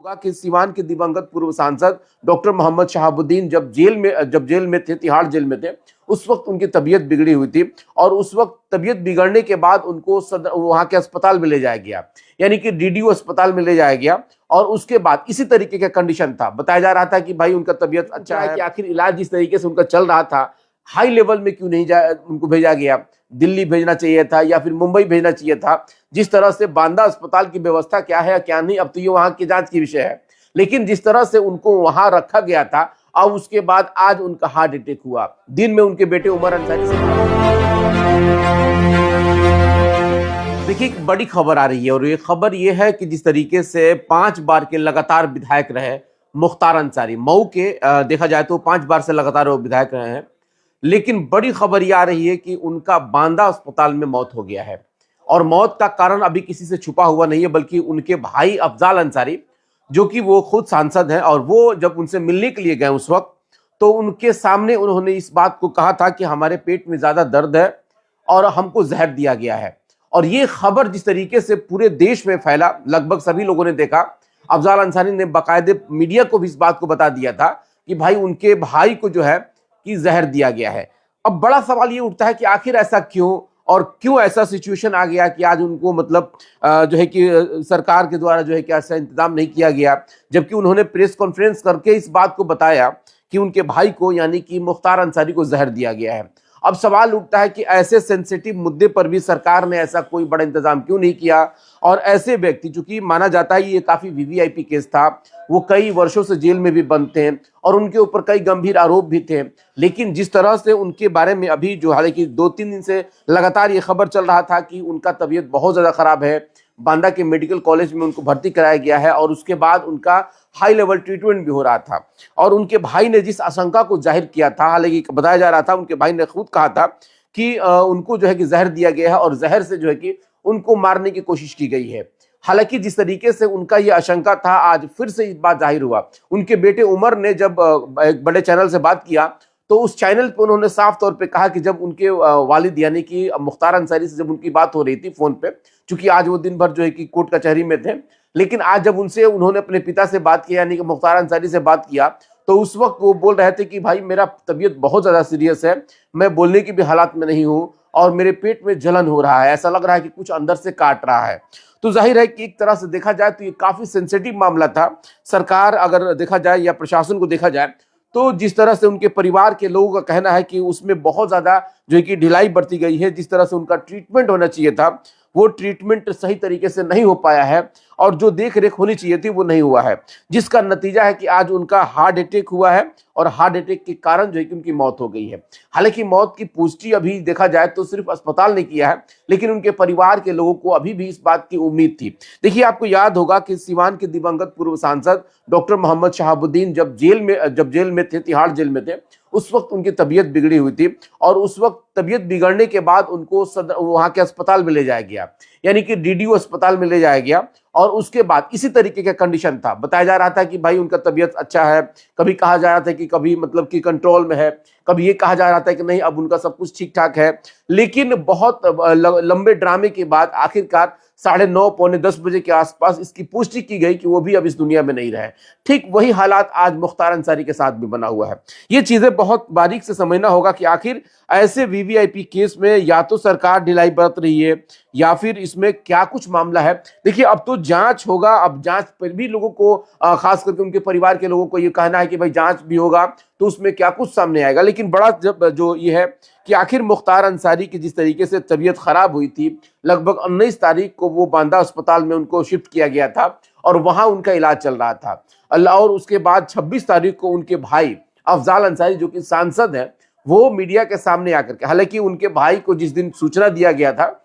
होगा कि सीवान के दिवंगत पूर्व सांसद डॉक्टर मोहम्मद शहाबुद्दीन जब जेल में थे, तिहाड़ जेल में थे, उस वक्त उनकी तबीयत बिगड़ी हुई थी और उस वक्त तबीयत बिगड़ने के बाद उनको वहां के अस्पताल में ले जाया गया, यानी कि डीडीयू अस्पताल में ले जाया गया। और उसके बाद इसी तरीके का कंडीशन था, बताया जा रहा था कि भाई उनका तबीयत अच्छा है कि आखिर इलाज जिस तरीके से उनका चल रहा था, हाई लेवल में क्यों नहीं उनको भेजा गया, दिल्ली भेजना चाहिए था या फिर मुंबई भेजना चाहिए था। जिस तरह से बांदा अस्पताल की व्यवस्था क्या है क्या नहीं, अब तो ये वहां की जांच की विषय है, लेकिन जिस तरह से उनको वहां रखा गया था, अब उसके बाद आज उनका हार्ट अटैक हुआ। दिन में उनके बेटे उमर अंसारी से देखिए एक बड़ी खबर आ रही है और ये खबर ये है कि जिस तरीके से 5 बार के लगातार विधायक रहे मुख्तार अंसारी, मऊ के देखा जाए तो 5 बार से लगातार वो विधायक रहे हैं, लेकिन बड़ी खबर ये आ रही है कि उनका बांदा अस्पताल में मौत हो गया है। और मौत का कारण अभी किसी से छुपा हुआ नहीं है, बल्कि उनके भाई अफजाल अंसारी, जो कि वो खुद सांसद हैं, और वो जब उनसे मिलने के लिए गए उस वक्त, तो उनके सामने उन्होंने इस बात को कहा था कि हमारे पेट में ज्यादा दर्द है और हमको जहर दिया गया है। और ये खबर जिस तरीके से पूरे देश में फैला, लगभग सभी लोगों ने देखा। अफजाल अंसारी ने बाकायदे मीडिया को भी इस बात को बता दिया था कि भाई उनके भाई को जो है कि जहर दिया गया है। अब बड़ा सवाल ये उठता है कि आखिर ऐसा क्यों, और क्यों ऐसा सिचुएशन आ गया कि आज उनको मतलब जो है कि सरकार के द्वारा जो है कि ऐसा इंतजाम नहीं किया गया, जबकि उन्होंने प्रेस कॉन्फ्रेंस करके इस बात को बताया कि उनके भाई को यानी कि मुख्तार अंसारी को जहर दिया गया है। अब सवाल उठता है कि ऐसे सेंसिटिव मुद्दे पर भी सरकार ने ऐसा कोई बड़ा इंतजाम क्यों नहीं किया। और ऐसे व्यक्ति, चूंकि माना जाता है ये काफी वीवीआईपी केस था, वो कई वर्षों से जेल में भी बंद थे और उनके ऊपर कई गंभीर आरोप भी थे, लेकिन जिस तरह से उनके बारे में अभी जो हालांकि 2-3 दिन से लगातार ये खबर चल रहा था कि उनका तबीयत बहुत ज्यादा खराब है, बांदा के मेडिकल कॉलेज में उनको भर्ती कराया गया है और उसके बाद उनका हाई लेवल ट्रीटमेंट भी हो रहा था। और उनके भाई ने जिस आशंका को जाहिर किया था, हालांकि बताया जा रहा था, उनके भाई ने खुद कहा था कि उनको जो है कि जहर दिया गया है और जहर से जो है कि उनको मारने की कोशिश की गई है। हालांकि जिस तरीके से उनका ये आशंका था, आज फिर से इस बात जाहिर हुआ। उनके बेटे उमर ने जब एक बड़े चैनल से बात किया, तो उस चैनल पे उन्होंने साफ तौर पे कहा कि जब उनके वालिद यानी कि मुख्तार अंसारी से जब उनकी बात हो रही थी फोन पे, चूंकि आज वो दिन भर जो है कि कोर्ट कचहरी में थे, लेकिन आज जब उन्होंने अपने पिता से बात किया यानी कि मुख्तार अंसारी से बात किया, तो उस वक्त वो बोल रहे थे कि भाई मेरा तबीयत बहुत ज्यादा सीरियस है, मैं बोलने की भी हालात में नहीं हूँ और मेरे पेट में जलन हो रहा है, ऐसा लग रहा है कि कुछ अंदर से काट रहा है। तो जाहिर है कि एक तरह से देखा जाए तो ये काफी सेंसिटिव मामला था। सरकार अगर देखा जाए या प्रशासन को देखा जाए, तो जिस तरह से उनके परिवार के लोगों का कहना है कि उसमें बहुत ज्यादा जो है कि ढिलाई बरती गई है। जिस तरह से उनका ट्रीटमेंट होना चाहिए था, वो ट्रीटमेंट सही तरीके से नहीं हो पाया है और जो देख रेख होनी चाहिए थी वो नहीं हुआ है, जिसका नतीजा है कि आज उनका हार्ट अटैक हुआ है और हार्ट अटैक के कारण जो है कि उनकी मौत हो गई है। हालांकि मौत की पुष्टि अभी देखा जाए तो सिर्फ अस्पताल ने किया है, लेकिन उनके परिवार के लोगों को अभी भी इस बात की उम्मीद थी। देखिए आपको याद होगा कि सीवान के दिवंगत पूर्व सांसद डॉक्टर मोहम्मद शहाबुद्दीन जब जेल में थे, तिहाड़ जेल में थे, उस वक्त उनकी तबीयत बिगड़ी हुई थी और उस वक्त तबीयत बिगड़ने के बाद उनको वहां के अस्पताल में ले जाया गया, यानी कि डीडीयू अस्पताल में ले जाया गया। और उसके बाद इसी तरीके का कंडीशन था, बताया जा रहा था कि भाई उनका तबीयत अच्छा है, कभी कहा जा रहा था कि कभी मतलब कि कंट्रोल में है, कभी ये कहा जा रहा था कि नहीं अब उनका सब कुछ ठीक ठाक है। लेकिन बहुत लंबे ड्रामे के बाद आखिरकार 9:30 पौने 10 बजे के आसपास इसकी पुष्टि की गई कि वो भी अब इस दुनिया में नहीं रहे। ठीक वही हालात आज मुख्तार अंसारी के साथ भी बना हुआ है। ये चीजें बहुत बारीक से समझना होगा कि आखिर ऐसे वीवीआईपी केस में या तो सरकार ढिलाई बरत रही है या फिर इसमें क्या कुछ मामला है। देखिए अब तो जांच होगा, अब जांच पर भी लोगों को खास करके उनके परिवार के लोगों को ये कहना है कि भाई जांच भी होगा तो उसमें क्या कुछ सामने आएगा। लेकिन बड़ा जो ये है कि आखिर मुख्तार अंसारी की जिस तरीके से तबीयत खराब हुई थी, लगभग 19 तारीख को वो बांदा अस्पताल में उनको शिफ्ट किया गया था और वहां उनका इलाज चल रहा था। और उसके बाद 26 तारीख को उनके भाई अफजाल अंसारी जो कि सांसद है, वो मीडिया के सामने आकर के, हालांकि उनके भाई को जिस दिन सूचना दिया गया था,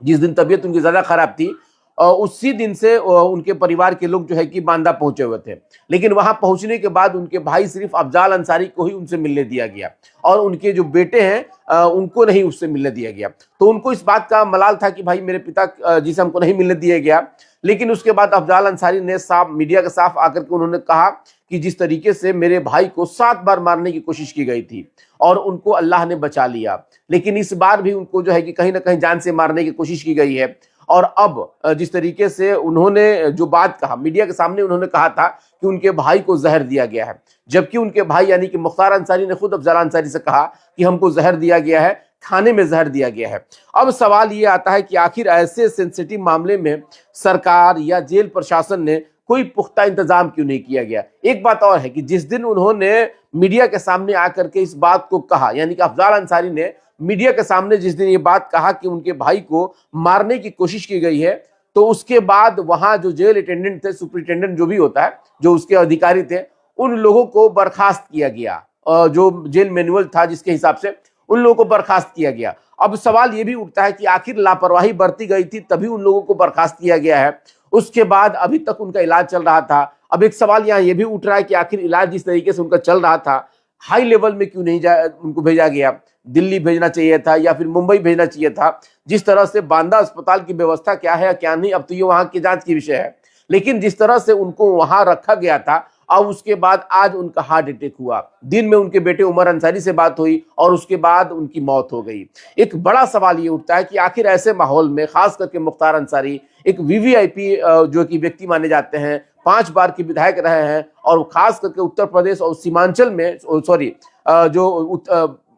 जिस दिन तबीयत उनकी ज्यादा खराब थी, उसी दिन से उनके परिवार के लोग जो है कि बांदा पहुंचे हुए थे। लेकिन वहां पहुंचने के बाद उनके भाई सिर्फ अफजाल अंसारी को ही उनसे मिलने दिया गया और उनके जो बेटे हैं उनको नहीं उससे मिलने दिया गया। तो उनको इस बात का मलाल था कि भाई मेरे पिता जिसे हमको नहीं मिलने दिया गया। लेकिन उसके बाद अफजाल अंसारी ने साफ मीडिया के साफ आकर के उन्होंने कहा कि जिस तरीके से मेरे भाई को 7 बार मारने की कोशिश की गई थी और उनको अल्लाह ने बचा लिया, लेकिन इस बार भी उनको जो है कि कहीं ना कहीं जान से मारने की कोशिश की गई है। और अब जिस तरीके से उन्होंने जो बात कहा मीडिया के सामने, उन्होंने कहा था कि उनके भाई को जहर दिया गया है, जबकि उनके भाई यानी कि मुख्तार अंसारी ने खुद अफजल अंसारी से कहा कि हमको जहर दिया गया है, खाने में जहर दिया गया है। अब सवाल ये आता है कि आखिर ऐसे सेंसिटिव मामले में सरकार या जेल प्रशासन ने कोई पुख्ता इंतजाम क्यों नहीं किया गया। एक बात और है कि जिस दिन उन्होंने मीडिया के सामने आकर के इस बात को कहा, यानी कि अफजल अंसारी ने मीडिया के सामने जिस दिन ये बात कहा कि उनके भाई को मारने की कोशिश की गई है, तो उसके बाद वहां जो जेल अटेंडेंट थे, सुपरिटेंडेंट जो भी होता है, जो उसके अधिकारी थे, उन लोगों को बर्खास्त किया गया। जो जेल मैनुअल था जिसके हिसाब से उन लोगों को बर्खास्त किया गया। अब सवाल यह भी उठता है कि आखिर लापरवाही बरती गई थी तभी उन लोगों को बर्खास्त किया गया है, उसके बाद अभी तक उनका इलाज चल रहा था। अब एक सवाल यहाँ यह भी उठ रहा है कि आखिर इलाज जिस तरीके से उनका चल रहा था, हाई लेवल में क्यों नहीं उनको भेजा गया। दिल्ली भेजना चाहिए था या फिर मुंबई भेजना चाहिए था। जिस तरह से बांदा अस्पताल की व्यवस्था क्या है क्या नहीं, अब तो ये वहां की जांच की विषय है, लेकिन जिस तरह से उनको वहां रखा गया था, अब उसके बाद आज उनका हार्ट अटैक हुआ। दिन में उनके बेटे उमर अंसारी से बात हुई और उसके बाद उनकी मौत हो गई। एक बड़ा सवाल ये उठता है कि आखिर ऐसे माहौल में खास करके मुख्तार अंसारी एक वीवीआईपी जो कि व्यक्ति माने जाते हैं, 5 बार के विधायक रहे हैं और खास करके उत्तर प्रदेश और सीमांचल में, सॉरी जो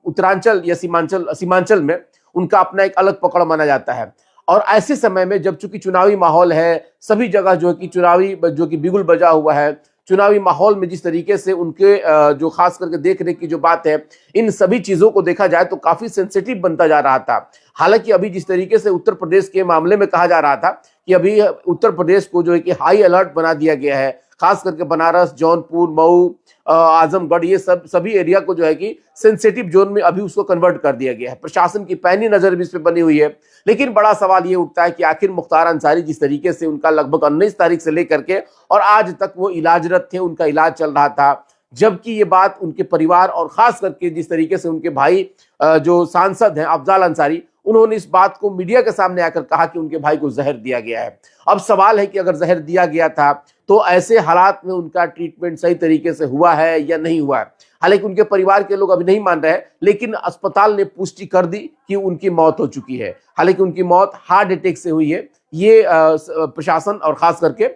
उत्तरांचल या सीमांचल में उनका अपना एक अलग पकड़ माना जाता है। और ऐसे समय में जब चूंकि चुनावी माहौल है, सभी जगह जो कि चुनावी जो कि बिगुल बजा हुआ है, चुनावी माहौल में जिस तरीके से उनके जो खास करके देख रेख की जो बात है, इन सभी चीजों को देखा जाए तो काफी सेंसिटिव बनता जा रहा था। हालांकि अभी जिस तरीके से उत्तर प्रदेश के मामले में कहा जा रहा था कि अभी उत्तर प्रदेश को जो है कि हाई अलर्ट बना दिया गया है, खास करके बनारस, जौनपुर, मऊ, आजमगढ़, ये सभी एरिया को जो है कि सेंसिटिव जोन में अभी उसको कन्वर्ट कर दिया गया है। प्रशासन की पैनी नजर भी इस पे बनी हुई है। लेकिन बड़ा सवाल ये उठता है कि आखिर मुख्तार अंसारी जिस तरीके से उनका लगभग 19 तारीख से लेकर के और आज तक वो इलाजरत थे, उनका इलाज चल रहा था, जबकि ये बात उनके परिवार और खास करके जिस तरीके से उनके भाई जो सांसद हैं अफजल अंसारी, उन्होंने इस बात को मीडिया के सामने आकर कहा कि उनके भाई को जहर दिया गया है। अब सवाल है कि अगर जहर दिया गया था तो ऐसे हालात में उनका ट्रीटमेंट सही तरीके से हुआ है या नहीं हुआ है। हालांकि उनके परिवार के लोग अभी नहीं मान रहे हैं, लेकिन अस्पताल ने पुष्टि कर दी कि उनकी मौत हो चुकी है। हालांकि उनकी मौत हार्ट अटैक से हुई है। ये प्रशासन और खास करके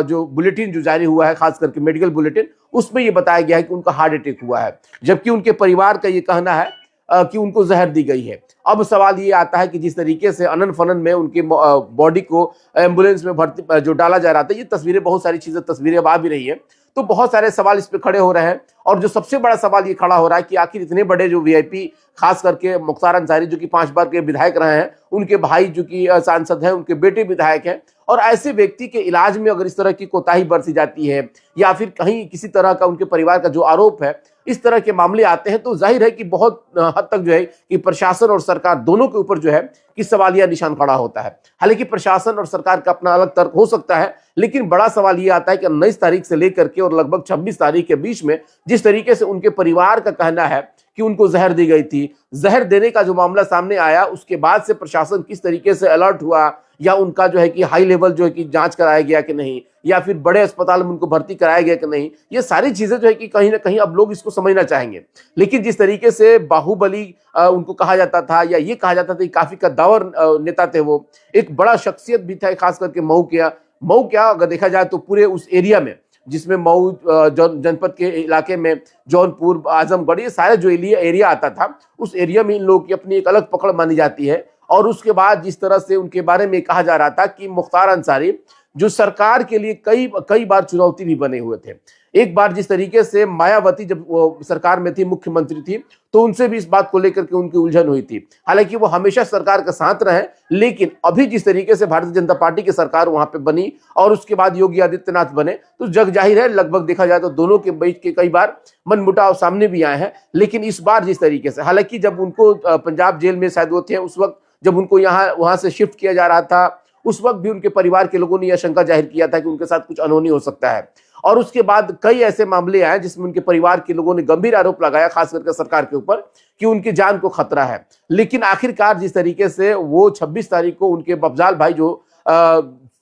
जो बुलेटिन जो जारी हुआ है, खास करके मेडिकल बुलेटिन, उसमें ये बताया गया है कि उनका हार्ट अटैक हुआ है, जबकि उनके परिवार का ये कहना है कि उनको जहर दी गई है। अब सवाल ये आता है कि जिस तरीके से अनन फनन में उनके बॉडी को एम्बुलेंस में भर्ती जो डाला जा रहा था, ये तस्वीरें, बहुत सारी तस्वीरें अब आ भी रही है, तो बहुत सारे सवाल इस पे खड़े हो रहे हैं। और जो सबसे बड़ा सवाल ये खड़ा हो रहा है कि आखिर इतने बड़े जो वीआईपी, खास करके मुख्तार अंसारी जो कि 5 बार के विधायक रहे हैं, उनके भाई जो कि सांसद हैं, उनके बेटे विधायक हैं, और ऐसे व्यक्ति के इलाज में अगर इस तरह की कोताही बरती जाती है या फिर कहीं किसी तरह का उनके परिवार का जो आरोप है, इस तरह के मामले आते हैं, तो जाहिर है कि बहुत हद तक जो है कि प्रशासन और सरकार दोनों के ऊपर जो है कि सवालिया निशान खड़ा होता है। हालांकि प्रशासन और सरकार का अपना अलग तर्क हो सकता है, लेकिन बड़ा सवाल ये आता है कि 19 तारीख से लेकर के और लगभग 26 तारीख के बीच में जिस तरीके से उनके परिवार का कहना है कि उनको जहर दी गई थी, जहर देने का जो मामला सामने आया, उसके बाद से प्रशासन किस तरीके से अलर्ट हुआ, या उनका जो है कि हाई लेवल जो है कि जांच कराया गया कि नहीं, या फिर बड़े अस्पताल में उनको भर्ती कराया गया कि नहीं, ये सारी चीजें जो है कि कहीं ना कहीं अब लोग इसको समझना चाहेंगे। लेकिन जिस तरीके से बाहुबली उनको कहा जाता था, या ये कहा जाता था कि काफी कद्दावर नेता थे, वो एक बड़ा शख्सियत भी था, खास करके मऊ क्या अगर देखा जाए तो पूरे उस एरिया में, जिसमें मऊ जनपद के इलाके में जौनपुर, आजमगढ़, ये सारे जो एरिया आता था, उस एरिया में इन लोगों की अपनी एक अलग पकड़ मानी जाती है। और उसके बाद जिस तरह से उनके बारे में कहा जा रहा था कि मुख्तार अंसारी जो सरकार के लिए कई बार चुनौती भी बने हुए थे। एक बार जिस तरीके से मायावती जब वो सरकार में थी, मुख्यमंत्री थी, तो उनसे भी इस बात को लेकर के उनकी उलझन हुई थी। हालांकि वो हमेशा सरकार के साथ रहे, लेकिन अभी जिस तरीके से भारतीय जनता पार्टी की सरकार वहां पे बनी और उसके बाद योगी आदित्यनाथ बने, तो जग जाहिर है, लगभग देखा जाए तो दोनों के बीच के कई बार मनमुटाव सामने भी आए हैं। लेकिन इस बार जिस तरीके से, हालांकि जब उनको पंजाब जेल में शायद वो थे, उस वक्त जब उनको वहां से शिफ्ट किया जा रहा था, उस वक्त भी उनके परिवार के लोगों ने यह शंका जाहिर किया था कि उनके साथ कुछ अनहोनी हो सकता है। और उसके बाद कई ऐसे मामले आए जिसमें उनके परिवार के लोगों ने गंभीर आरोप लगाया, खास करके सरकार के ऊपर, कि उनकी जान को खतरा है। लेकिन आखिरकार जिस तरीके से वो 26 तारीख को उनके अफजाल भाई जो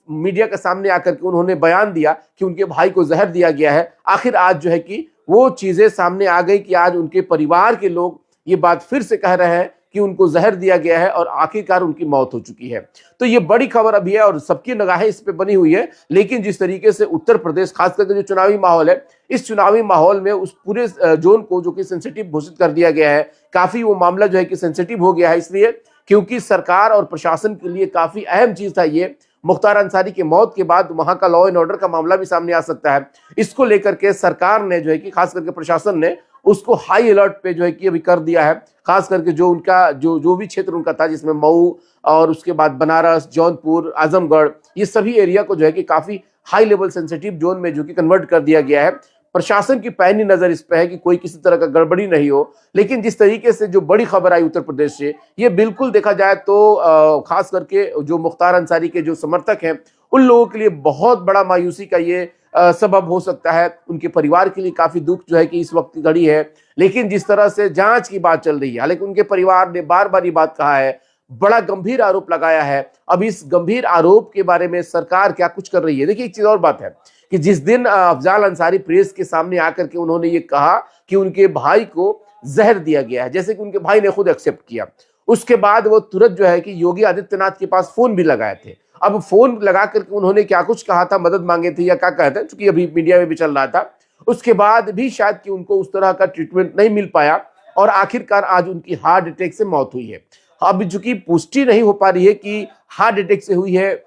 मीडिया के सामने आकर के उन्होंने बयान दिया कि उनके भाई को जहर दिया गया है, आखिर आज जो है कि वो चीजें सामने आ गई कि आज उनके परिवार के लोग ये बात फिर से कह रहे हैं कि उनको जहर दिया गया है और आखिरकार उनकी मौत हो चुकी है। तो ये बड़ी खबर अभी है और सबकी निगाहें इस पे बनी हुई है। लेकिन जिस तरीके से उत्तर प्रदेश, खास करके जो चुनावी माहौल है, इस चुनावी माहौल में उस पूरे जोन को जो कि सेंसिटिव घोषित कर दिया गया है, काफी वो मामला जो है कि सेंसिटिव हो गया है, इसलिए क्योंकि सरकार और प्रशासन के लिए काफी अहम चीज था ये। मुख्तार अंसारी की मौत के बाद वहां का लॉ एंड ऑर्डर का मामला भी सामने आ सकता है। इसको लेकर के सरकार ने जो है कि खास करके प्रशासन ने उसको हाई अलर्ट पे जो है कि अभी कर दिया है। खास करके जो उनका जो भी क्षेत्र उनका था, जिसमें मऊ और उसके बाद बनारस, जौनपुर, आजमगढ़, ये सभी एरिया को जो है कि काफी हाई लेवल सेंसिटिव जोन में जो कि कन्वर्ट कर दिया गया है। प्रशासन की पैनी नजर इस पे है कि कोई किसी तरह का गड़बड़ी नहीं हो। लेकिन जिस तरीके से जो बड़ी खबर आई उत्तर प्रदेश से, ये बिल्कुल देखा जाए तो खास करके जो मुख्तार अंसारी के जो समर्थक हैं, उन लोगों के लिए बहुत बड़ा मायूसी का ये सबब हो सकता है। उनके परिवार के लिए काफी दुख जो है कि इस वक्त घड़ी है। लेकिन जिस तरह से जांच की बात चल रही है, हालांकि उनके परिवार ने बार बार ये बात कहा है, बड़ा गंभीर आरोप लगाया है। अब इस गंभीर आरोप के बारे में सरकार क्या कुछ कर रही है। देखिए, एक चीज और बात है कि जिस दिन अफजाल अंसारी प्रेस के सामने आकर के उन्होंने ये कहा कि उनके भाई को जहर दिया गया है, जैसे कि उनके भाई ने खुद एक्सेप्ट किया, उसके बाद वो तुरंत जो है कि योगी आदित्यनाथ के पास फोन भी लगाए थे। अब फोन लगा करके उन्होंने क्या कुछ कहा था, मदद मांगे थे या क्या कहते हैं, चूंकि अभी मीडिया में भी चल रहा था, उसके बाद भी शायद कि उनको उस तरह का ट्रीटमेंट नहीं मिल पाया और आखिरकार आज उनकी हार्ट अटैक से मौत हुई है। अब चूंकि पुष्टि नहीं हो पा रही है कि हार्ट अटैक से हुई है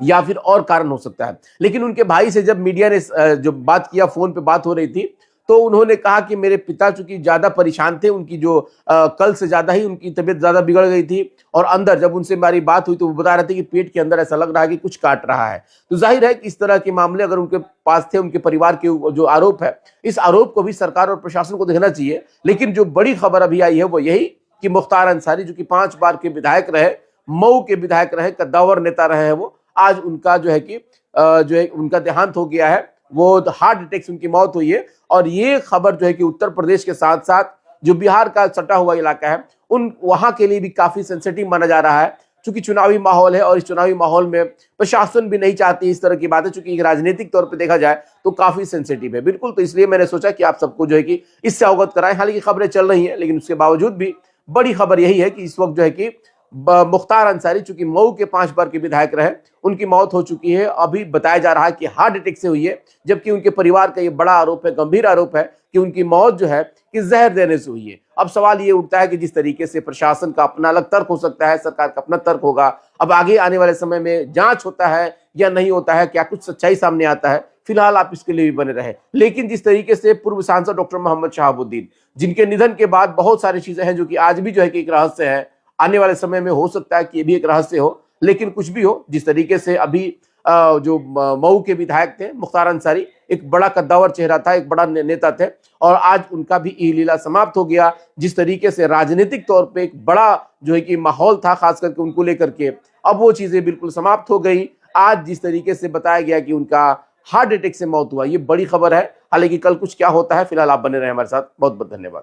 या फिर और कारण हो सकता है, लेकिन उनके भाई से जब मीडिया ने जो बात किया, फोन पे बात हो रही थी, तो उन्होंने कहा कि मेरे पिता चूंकि ज्यादा परेशान थे, उनकी जो कल से ज्यादा ही उनकी तबीयत ज्यादा बिगड़ गई थी और अंदर जब उनसे हमारी बात हुई तो वो बता रहे थे कि पेट के अंदर ऐसा लग रहा है कि कुछ काट रहा है। तो जाहिर है कि इस तरह के मामले अगर उनके पास थे, उनके परिवार के जो आरोप है, इस आरोप को भी सरकार और प्रशासन को देखना चाहिए। लेकिन जो बड़ी खबर अभी आई है वो यही कि मुख्तार अंसारी, जो कि 5 बार के विधायक रहे, मऊ के विधायक रहे, कद्दावर नेता रहे हैं, वो आज उनका जो है कि जो है उनका देहांत हो गया है। वो हार्ट अटैक से उनकी मौत हुई है। और ये खबर जो है कि उत्तर प्रदेश के साथ साथ जो बिहार का सटा हुआ इलाका है, उन वहां के लिए भी काफी सेंसिटिव माना जा रहा है, क्योंकि चुनावी माहौल है और इस चुनावी माहौल में प्रशासन भी नहीं चाहती इस तरह की बातें, चूंकि राजनीतिक तौर पर देखा जाए तो काफी सेंसिटिव है। बिल्कुल, तो इसलिए मैंने सोचा कि आप सबको जो है कि इससे अवगत कराएं। हालांकि खबरें चल रही हैं, लेकिन उसके बावजूद भी बड़ी खबर यही है कि इस वक्त जो है कि मुख्तार अंसारी, चूंकि मऊ के 5 बार के विधायक रहे, उनकी मौत हो चुकी है। अभी बताया जा रहा है कि हार्ट अटैक से हुई है, जबकि उनके परिवार का ये बड़ा आरोप है, गंभीर आरोप है कि उनकी मौत जो है कि जहर देने से हुई है। अब सवाल ये उठता है कि जिस तरीके से प्रशासन का अपना अलग तर्क हो सकता है, सरकार का अपना तर्क होगा। अब आगे आने वाले समय में जांच होता है या नहीं होता है, क्या कुछ सच्चाई सामने आता है, फिलहाल आप इसके लिए भी बने रहे। लेकिन जिस तरीके से पूर्व सांसद डॉक्टर मोहम्मद शहाबुद्दीन, जिनके निधन के बाद बहुत सारी चीजें हैं जो कि आज भी जो है कि एक रहस्य है, आने वाले समय में हो सकता है कि ये भी एक रहस्य हो। लेकिन कुछ भी हो, जिस तरीके से अभी जो मऊ के विधायक थे मुख्तार अंसारी, एक बड़ा कद्दावर चेहरा था, एक बड़ा नेता थे, और आज उनका भी ई लीला समाप्त हो गया। जिस तरीके से राजनीतिक तौर पे एक बड़ा जो है कि माहौल था खास करके उनको लेकर के, अब वो चीजें बिल्कुल समाप्त हो गई। आज जिस तरीके से बताया गया कि उनका हार्ट अटैक से मौत हुआ, ये बड़ी खबर है। हालांकि कल कुछ क्या होता है, फिलहाल आप बने रहे हमारे साथ। बहुत बहुत धन्यवाद।